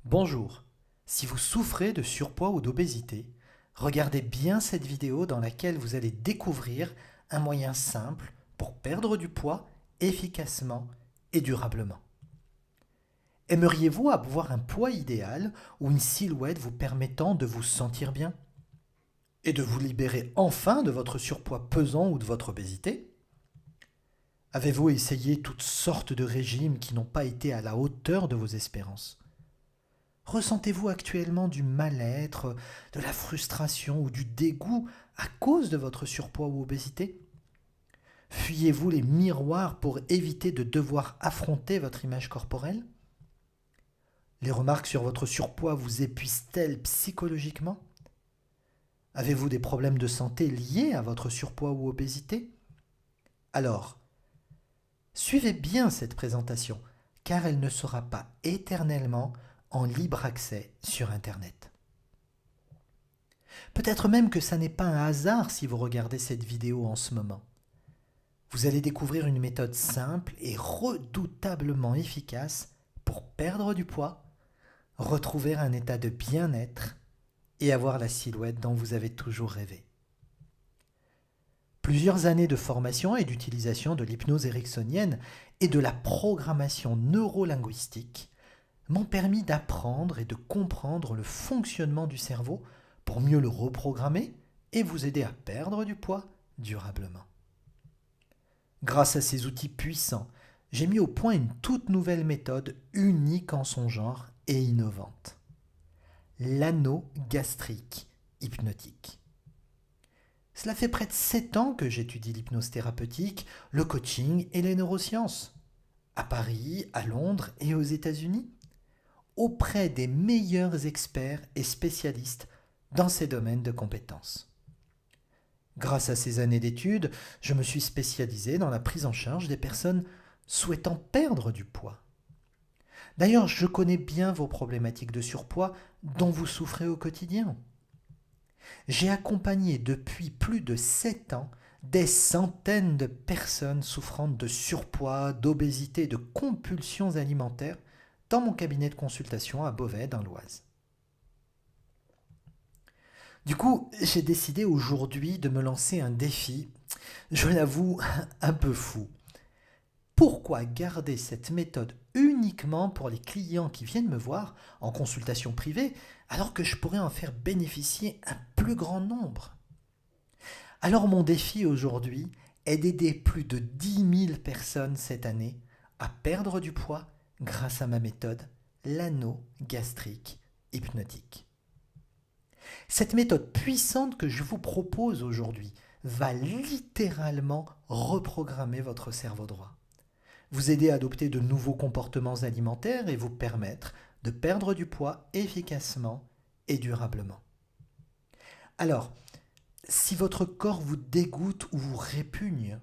Bonjour, si vous souffrez de surpoids ou d'obésité, regardez bien cette vidéo dans laquelle vous allez découvrir un moyen simple pour perdre du poids efficacement et durablement. Aimeriez-vous avoir un poids idéal ou une silhouette vous permettant de vous sentir bien et de vous libérer enfin de votre surpoids pesant ou de votre obésité? Avez-vous essayé toutes sortes de régimes qui n'ont pas été à la hauteur de vos espérances? Ressentez-vous actuellement du mal-être, de la frustration ou du dégoût à cause de votre surpoids ou obésité? Fuyez-vous les miroirs pour éviter de devoir affronter votre image corporelle? Les remarques sur votre surpoids vous épuisent-elles psychologiquement? Avez-vous des problèmes de santé liés à votre surpoids ou obésité? Alors, suivez bien cette présentation, car elle ne sera pas éternellement en libre accès sur Internet. Peut-être même que ça n'est pas un hasard si vous regardez cette vidéo en ce moment. Vous allez découvrir une méthode simple et redoutablement efficace pour perdre du poids, retrouver un état de bien-être et avoir la silhouette dont vous avez toujours rêvé. Plusieurs années de formation et d'utilisation de l'hypnose ericksonienne et de la programmation neurolinguistique m'ont permis d'apprendre et de comprendre le fonctionnement du cerveau pour mieux le reprogrammer et vous aider à perdre du poids durablement. Grâce à ces outils puissants, j'ai mis au point une toute nouvelle méthode unique en son genre et innovante. L'anneau gastrique hypnotique. Cela fait près de 7 ans que j'étudie l'hypnose thérapeutique, le coaching et les neurosciences, à Paris, à Londres et aux États-Unis, auprès des meilleurs experts et spécialistes dans ces domaines de compétences. Grâce à ces années d'études, je me suis spécialisé dans la prise en charge des personnes souhaitant perdre du poids. D'ailleurs, je connais bien vos problématiques de surpoids dont vous souffrez au quotidien. J'ai accompagné depuis plus de 7 ans des centaines de personnes souffrant de surpoids, d'obésité, de compulsions alimentaires dans mon cabinet de consultation à Beauvais dans l'Oise. Du coup, j'ai décidé aujourd'hui de me lancer un défi, je l'avoue, un peu fou. Pourquoi garder cette méthode uniquement pour les clients qui viennent me voir en consultation privée alors que je pourrais en faire bénéficier un plus grand nombre? Alors mon défi aujourd'hui est d'aider plus de 10 000 personnes cette année à perdre du poids grâce à ma méthode, l'anneau gastrique hypnotique. Cette méthode puissante que je vous propose aujourd'hui va littéralement reprogrammer votre cerveau droit, vous aider à adopter de nouveaux comportements alimentaires et vous permettre de perdre du poids efficacement et durablement. Alors, si votre corps vous dégoûte ou vous répugne,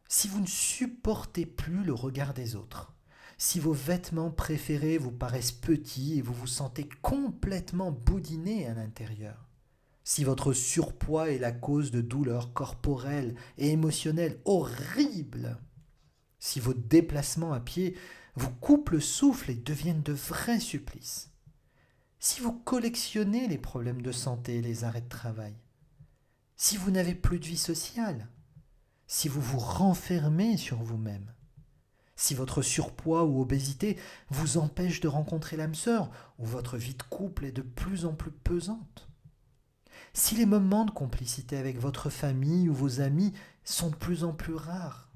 si vous ne supportez plus le regard des autres, si vos vêtements préférés vous paraissent petits et vous vous sentez complètement boudiné à l'intérieur, si votre surpoids est la cause de douleurs corporelles et émotionnelles horribles, si vos déplacements à pied vous coupent le souffle et deviennent de vrais supplices, si vous collectionnez les problèmes de santé et les arrêts de travail, si vous n'avez plus de vie sociale, si vous vous renfermez sur vous-même, si votre surpoids ou obésité vous empêche de rencontrer l'âme sœur ou votre vie de couple est de plus en plus pesante, si les moments de complicité avec votre famille ou vos amis sont de plus en plus rares,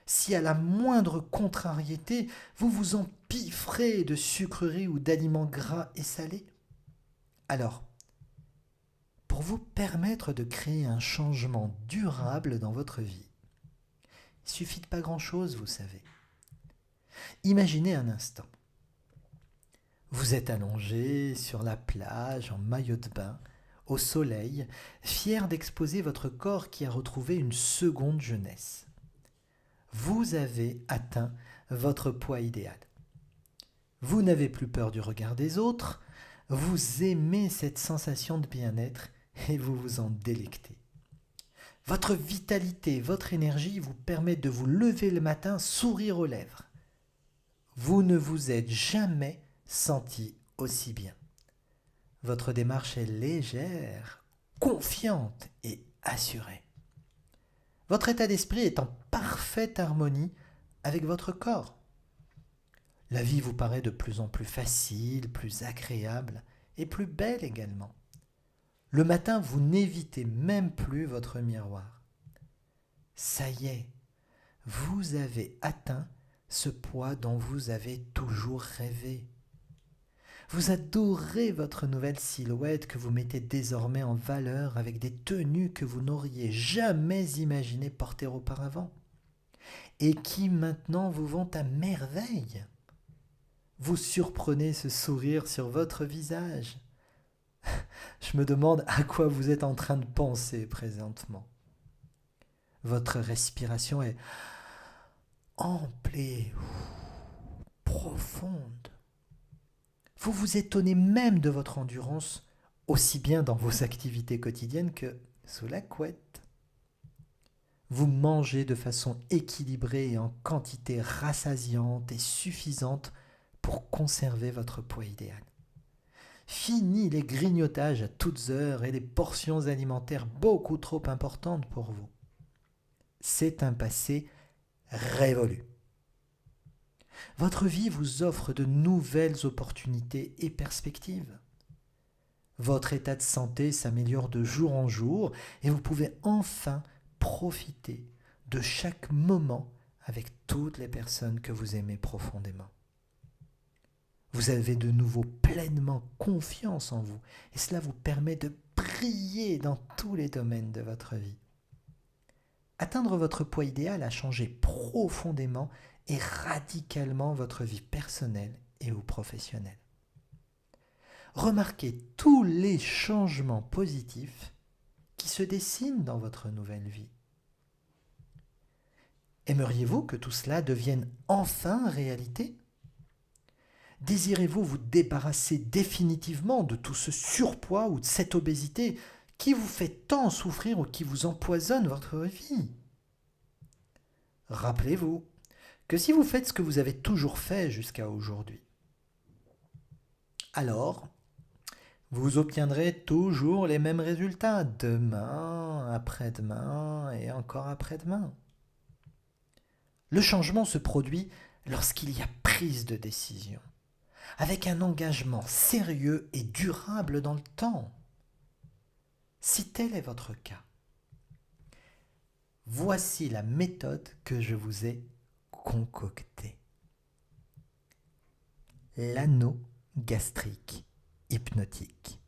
si à la moindre contrariété, vous vous empiffrez de sucreries ou d'aliments gras et salés, alors, pour vous permettre de créer un changement durable dans votre vie, il ne suffit de pas grand-chose, vous savez. Imaginez un instant. Vous êtes allongé sur la plage en maillot de bain, au soleil, fier d'exposer votre corps qui a retrouvé une seconde jeunesse. Vous avez atteint votre poids idéal. Vous n'avez plus peur du regard des autres, vous aimez cette sensation de bien-être et vous vous en délectez. Votre vitalité, votre énergie vous permettent de vous lever le matin, sourire aux lèvres. Vous ne vous êtes jamais senti aussi bien. Votre démarche est légère, confiante et assurée. Votre état d'esprit est en parfaite harmonie avec votre corps. La vie vous paraît de plus en plus facile, plus agréable et plus belle également. Le matin, vous n'évitez même plus votre miroir. Ça y est, vous avez atteint ce poids dont vous avez toujours rêvé. Vous adorez votre nouvelle silhouette que vous mettez désormais en valeur avec des tenues que vous n'auriez jamais imaginé porter auparavant et qui maintenant vous vont à merveille. Vous surprenez ce sourire sur votre visage. Je me demande à quoi vous êtes en train de penser présentement. Votre respiration est ample et profonde. Vous vous étonnez même de votre endurance, aussi bien dans vos activités quotidiennes que sous la couette. Vous mangez de façon équilibrée et en quantité rassasiante et suffisante pour conserver votre poids idéal. Fini les grignotages à toutes heures et les portions alimentaires beaucoup trop importantes pour vous. C'est un passé révolu. Votre vie vous offre de nouvelles opportunités et perspectives. Votre état de santé s'améliore de jour en jour et vous pouvez enfin profiter de chaque moment avec toutes les personnes que vous aimez profondément. Vous avez de nouveau pleinement confiance en vous et cela vous permet de briller dans tous les domaines de votre vie. Atteindre votre poids idéal a changé profondément et radicalement votre vie personnelle et ou professionnelle. Remarquez tous les changements positifs qui se dessinent dans votre nouvelle vie. Aimeriez-vous que tout cela devienne enfin réalité ? Désirez-vous vous débarrasser définitivement de tout ce surpoids ou de cette obésité qui vous fait tant souffrir ou qui vous empoisonne votre vie ? Rappelez-vous que si vous faites ce que vous avez toujours fait jusqu'à aujourd'hui, alors vous obtiendrez toujours les mêmes résultats demain, après-demain et encore après-demain. Le changement se produit lorsqu'il y a prise de décision, avec un engagement sérieux et durable dans le temps. Si tel est votre cas, voici la méthode que je vous ai concoctée. L'anneau gastrique hypnotique.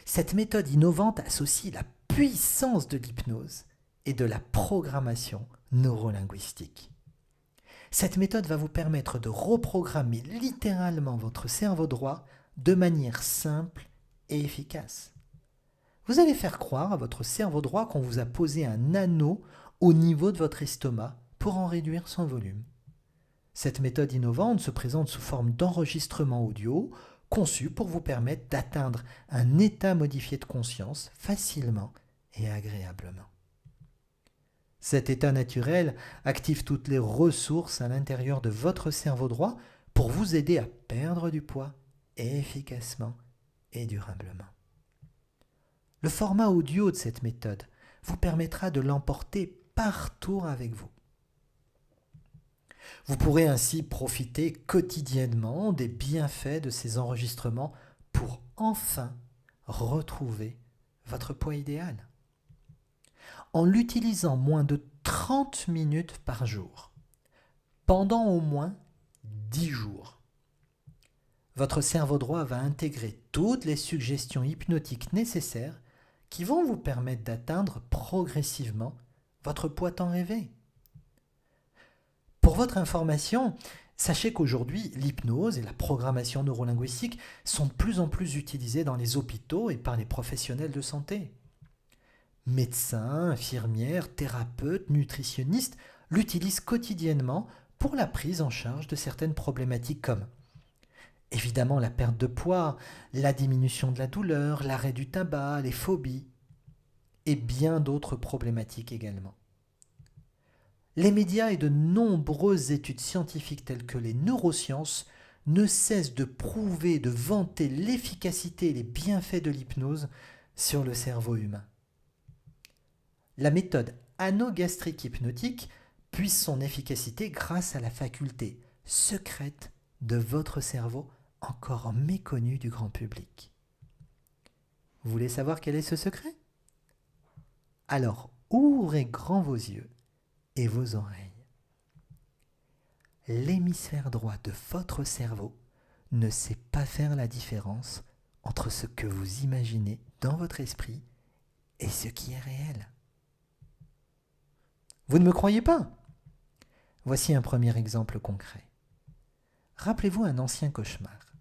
Cette méthode innovante associe la puissance de l'hypnose et de la programmation neurolinguistique. Cette méthode va vous permettre de reprogrammer littéralement votre cerveau droit de manière simple et efficace. Vous allez faire croire à votre cerveau droit qu'on vous a posé un anneau au niveau de votre estomac pour en réduire son volume. Cette méthode innovante se présente sous forme d'enregistrement audio conçu pour vous permettre d'atteindre un état modifié de conscience facilement et agréablement. Cet état naturel active toutes les ressources à l'intérieur de votre cerveau droit pour vous aider à perdre du poids efficacement et durablement. Le format audio de cette méthode vous permettra de l'emporter partout avec vous. Vous pourrez ainsi profiter quotidiennement des bienfaits de ces enregistrements pour enfin retrouver votre poids idéal. En l'utilisant moins de 30 minutes par jour, pendant au moins 10 jours, votre cerveau droit va intégrer toutes les suggestions hypnotiques nécessaires qui vont vous permettre d'atteindre progressivement votre poids tant rêvé. Pour votre information, sachez qu'aujourd'hui, l'hypnose et la programmation neurolinguistique sont de plus en plus utilisées dans les hôpitaux et par les professionnels de santé. Médecins, infirmières, thérapeutes, nutritionnistes l'utilisent quotidiennement pour la prise en charge de certaines problématiques comme évidemment la perte de poids, la diminution de la douleur, l'arrêt du tabac, les phobies et bien d'autres problématiques également. Les médias et de nombreuses études scientifiques telles que les neurosciences ne cesse de prouver, de vanter l'efficacité et les bienfaits de l'hypnose sur le cerveau humain. La méthode anogastrique hypnotique puise son efficacité grâce à la faculté secrète de votre cerveau encore méconnu du grand public. Vous voulez savoir quel est ce secret? Alors ouvrez grand vos yeux et vos oreilles. L'hémisphère droit de votre cerveau ne sait pas faire la différence entre ce que vous imaginez dans votre esprit et ce qui est réel. Vous ne me croyez pas? Voici un premier exemple concret. Rappelez-vous un ancien cauchemar.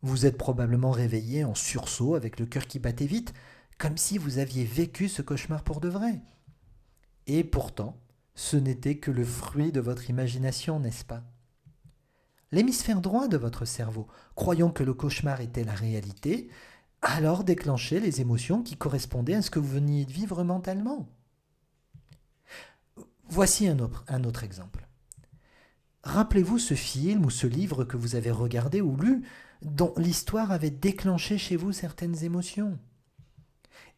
Vous êtes probablement réveillé en sursaut avec le cœur qui battait vite, comme si vous aviez vécu ce cauchemar pour de vrai. Et pourtant, ce n'était que le fruit de votre imagination, n'est-ce pas? L'hémisphère droit de votre cerveau, croyant que le cauchemar était la réalité, a alors déclenché les émotions qui correspondaient à ce que vous veniez de vivre mentalement. Voici un autre exemple. Rappelez-vous ce film ou ce livre que vous avez regardé ou lu, dont l'histoire avait déclenché chez vous certaines émotions.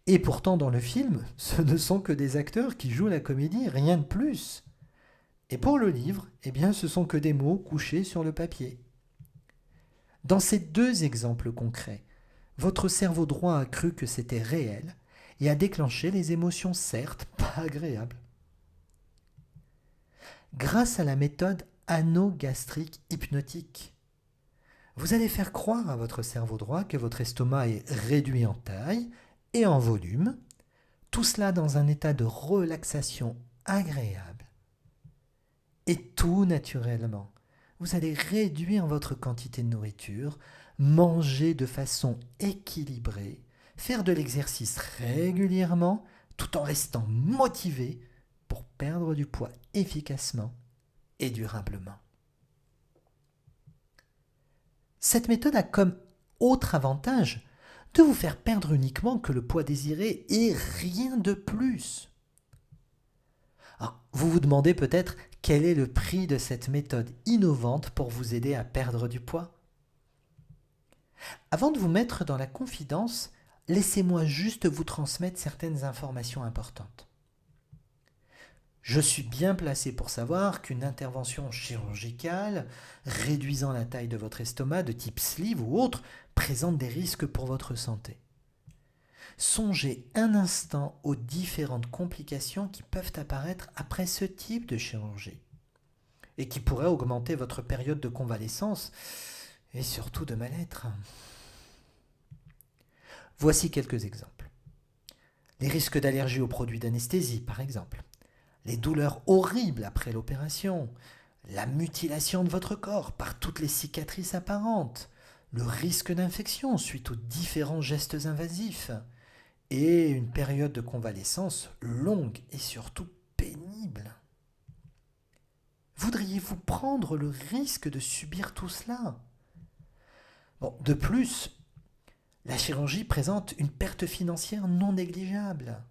Et pourtant, dans le film, ce ne sont que des acteurs qui jouent la comédie, rien de plus. Et pour le livre, eh bien, ce sont que des mots couchés sur le papier. Dans ces deux exemples concrets, votre cerveau droit a cru que c'était réel et a déclenché les émotions certes pas agréables. Grâce à la méthode anogastrique hypnotique, vous allez faire croire à votre cerveau droit que votre estomac est réduit en taille et en volume, tout cela dans un état de relaxation agréable. Et tout naturellement, vous allez réduire votre quantité de nourriture, manger de façon équilibrée, faire de l'exercice régulièrement tout en restant motivé pour perdre du poids efficacement et durablement. Cette méthode a comme autre avantage de vous faire perdre uniquement que le poids désiré et rien de plus. Alors, vous vous demandez peut-être quel est le prix de cette méthode innovante pour vous aider à perdre du poids. Avant de vous mettre dans la confidence, laissez-moi juste vous transmettre certaines informations importantes. Je suis bien placé pour savoir qu'une intervention chirurgicale réduisant la taille de votre estomac de type sleeve ou autre présente des risques pour votre santé. Songez un instant aux différentes complications qui peuvent apparaître après ce type de chirurgie et qui pourraient augmenter votre période de convalescence et surtout de mal-être. Voici quelques exemples. Les risques d'allergie aux produits d'anesthésie, par exemple. Les douleurs horribles après l'opération, la mutilation de votre corps par toutes les cicatrices apparentes, le risque d'infection suite aux différents gestes invasifs, et une période de convalescence longue et surtout pénible. Voudriez-vous prendre le risque de subir tout cela? De plus, la chirurgie présente une perte financière non négligeable,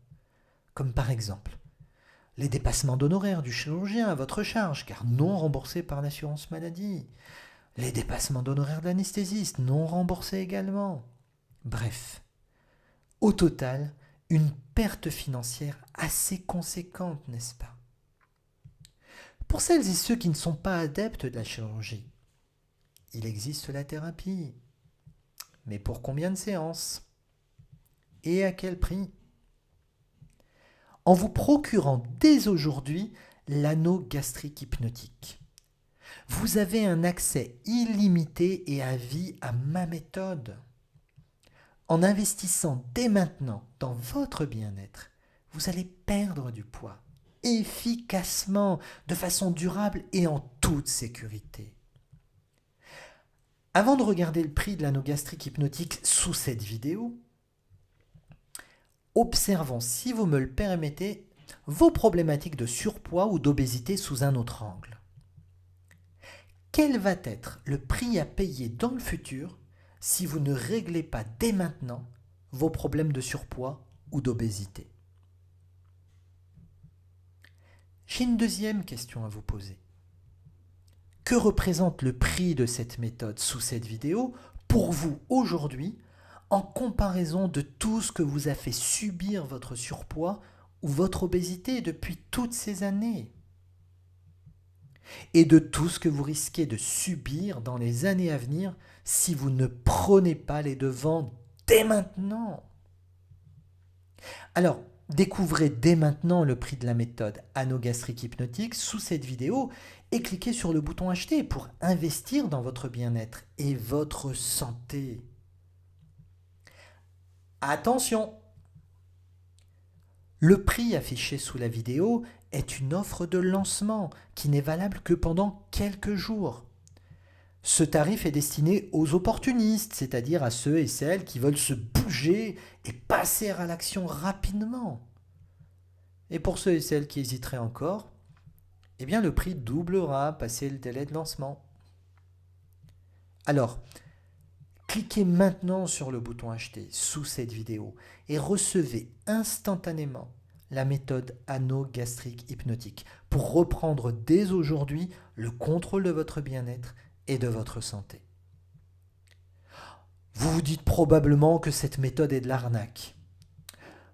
comme par exemple les dépassements d'honoraires du chirurgien à votre charge, car non remboursés par l'assurance maladie. Les dépassements d'honoraires de l'anesthésiste, non remboursés également. Bref, au total, une perte financière assez conséquente, n'est-ce pas? Pour celles et ceux qui ne sont pas adeptes de la chirurgie, il existe la thérapie. Mais pour combien de séances? Et à quel prix? En vous procurant dès aujourd'hui l'anneau gastrique hypnotique, vous avez un accès illimité et à vie à ma méthode. En investissant dès maintenant dans votre bien-être, vous allez perdre du poids efficacement, de façon durable et en toute sécurité. Avant de regarder le prix de l'anneau gastrique hypnotique sous cette vidéo, observons, si vous me le permettez, vos problématiques de surpoids ou d'obésité sous un autre angle. Quel va être le prix à payer dans le futur si vous ne réglez pas dès maintenant vos problèmes de surpoids ou d'obésité? J'ai une deuxième question à vous poser. que représente le prix de cette méthode sous cette vidéo pour vous aujourd'hui en comparaison de tout ce que vous a fait subir votre surpoids ou votre obésité depuis toutes ces années et de tout ce que vous risquez de subir dans les années à venir si vous ne prenez pas les devants dès maintenant. Alors, découvrez dès maintenant le prix de la méthode anogastrique hypnotique sous cette vidéo et cliquez sur le bouton acheter pour investir dans votre bien-être et votre santé. Attention! Le prix affiché sous la vidéo est une offre de lancement qui n'est valable que pendant quelques jours. Ce tarif est destiné aux opportunistes, c'est-à-dire à ceux et celles qui veulent se bouger et passer à l'action rapidement. Et pour ceux et celles qui hésiteraient encore, eh bien le prix doublera passé le délai de lancement. Alors, cliquez maintenant sur le bouton acheter sous cette vidéo et recevez instantanément la méthode anogastrique hypnotique pour reprendre dès aujourd'hui le contrôle de votre bien-être et de votre santé. Vous vous dites probablement que cette méthode est de l'arnaque,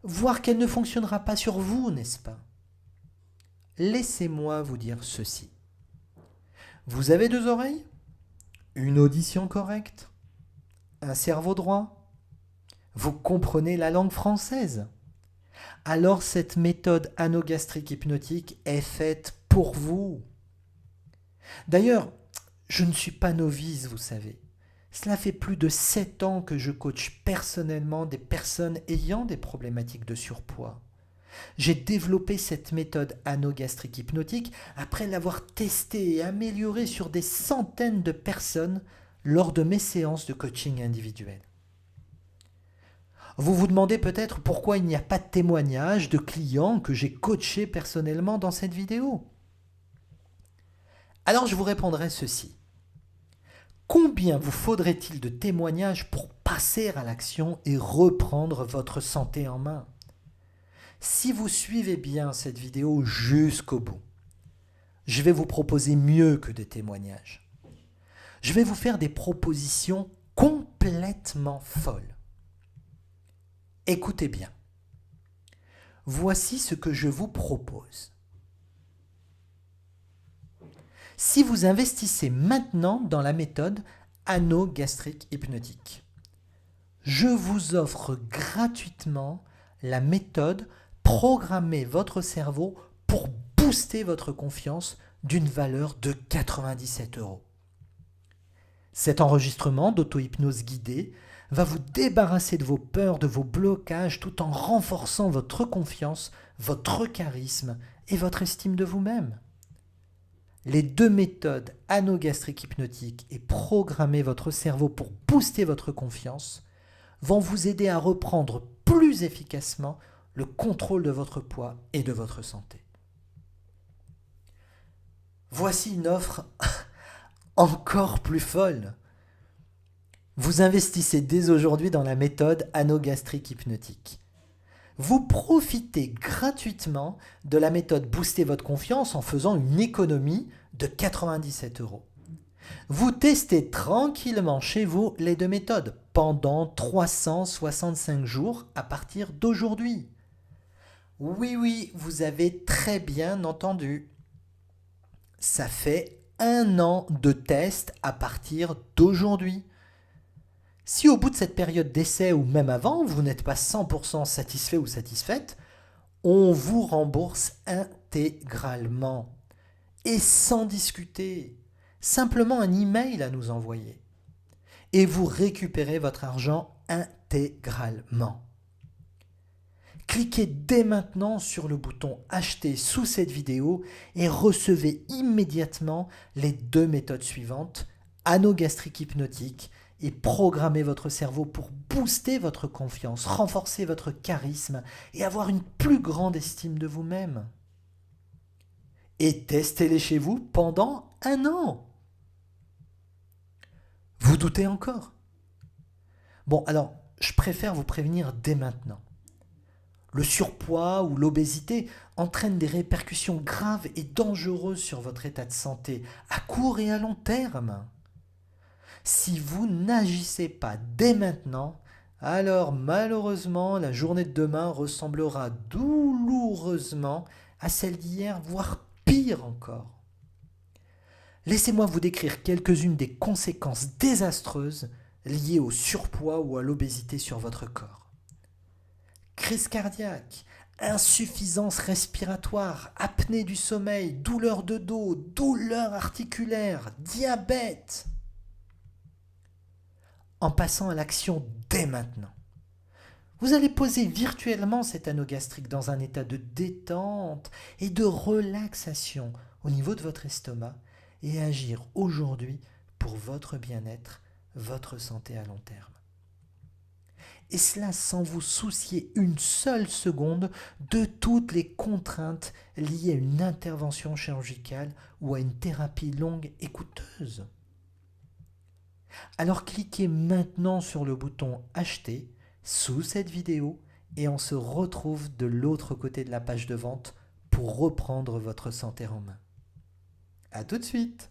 voire qu'elle ne fonctionnera pas sur vous, n'est-ce pas? Laissez-moi vous dire ceci. Vous avez 2 oreilles? Une audition correcte? Un cerveau droit? Vous comprenez la langue française? Alors cette méthode anogastrique hypnotique est faite pour vous. D'ailleurs, je ne suis pas novice, vous savez. Cela fait plus de 7 ans que je coach personnellement des personnes ayant des problématiques de surpoids. J'ai développé cette méthode anogastrique hypnotique après l'avoir testée et améliorée sur des centaines de personnes lors de mes séances de coaching individuel. Vous vous demandez peut-être pourquoi il n'y a pas de témoignages de clients que j'ai coachés personnellement dans cette vidéo. Alors je vous répondrai ceci. Combien vous faudrait-il de témoignages pour passer à l'action et reprendre votre santé en main? Si vous suivez bien cette vidéo jusqu'au bout, je vais vous proposer mieux que des témoignages. Je vais vous faire des propositions complètement folles. Écoutez bien. Voici ce que je vous propose. Si vous investissez maintenant dans la méthode anogastrique hypnotique, je vous offre gratuitement la méthode Programmer votre cerveau pour booster votre confiance d'une valeur de 97 €. Cet enregistrement d'auto-hypnose guidée va vous débarrasser de vos peurs, de vos blocages, tout en renforçant votre confiance, votre charisme et votre estime de vous-même. Les 2 méthodes anogastrique hypnotique et programmer votre cerveau pour booster votre confiance vont vous aider à reprendre plus efficacement le contrôle de votre poids et de votre santé. Voici une offre encore plus folle. Vous investissez dès aujourd'hui dans la méthode anogastrique hypnotique. Vous profitez gratuitement de la méthode Booster votre confiance en faisant une économie de 97 €. Vous testez tranquillement chez vous les 2 méthodes pendant 365 jours à partir d'aujourd'hui. Oui, vous avez très bien entendu. Ça fait 1 an de test à partir d'aujourd'hui. Si au bout de cette période d'essai ou même avant, vous n'êtes pas 100% satisfait ou satisfaite, on vous rembourse intégralement. Et sans discuter, simplement un email à nous envoyer. Et vous récupérez votre argent intégralement. Cliquez dès maintenant sur le bouton Acheter sous cette vidéo et recevez immédiatement les 2 méthodes suivantes, anogastrique hypnotique et programmer votre cerveau pour booster votre confiance, renforcer votre charisme et avoir une plus grande estime de vous-même. Et testez-les chez vous pendant 1 an. Vous doutez encore? Bon, alors, je préfère vous prévenir dès maintenant. Le surpoids ou l'obésité entraînent des répercussions graves et dangereuses sur votre état de santé, à court et à long terme. Si vous n'agissez pas dès maintenant, alors malheureusement la journée de demain ressemblera douloureusement à celle d'hier, voire pire encore. Laissez-moi vous décrire quelques-unes des conséquences désastreuses liées au surpoids ou à l'obésité sur votre corps. Crise cardiaque, insuffisance respiratoire, apnée du sommeil, douleur de dos, douleur articulaire, diabète. En passant à l'action dès maintenant. Vous allez poser virtuellement cet anneau gastrique dans un état de détente et de relaxation au niveau de votre estomac et agir aujourd'hui pour votre bien-être, votre santé à long terme. Et cela sans vous soucier une seule seconde de toutes les contraintes liées à une intervention chirurgicale ou à une thérapie longue et coûteuse. Alors cliquez maintenant sur le bouton Acheter sous cette vidéo et on se retrouve de l'autre côté de la page de vente pour reprendre votre santé en main. À tout de suite!